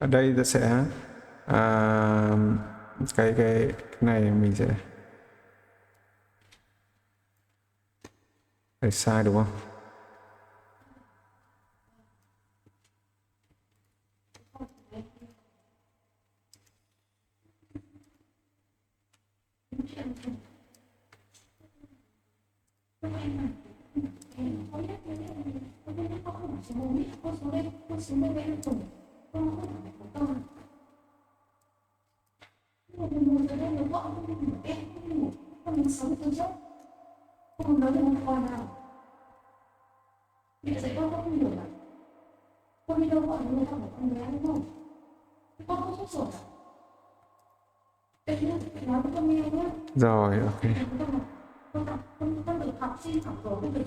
Ở đây ta sẽ cái này mình sẽ phải sai đúng không? Không nói được con nào. Mẹ dạy con không hiểu à? Con đi đâu gọi người ta bảo con bé đúng không? Con không sốt ruột à? Em nói với con nghe nhé. Rồi, ok. Con được học xin học rồi, con được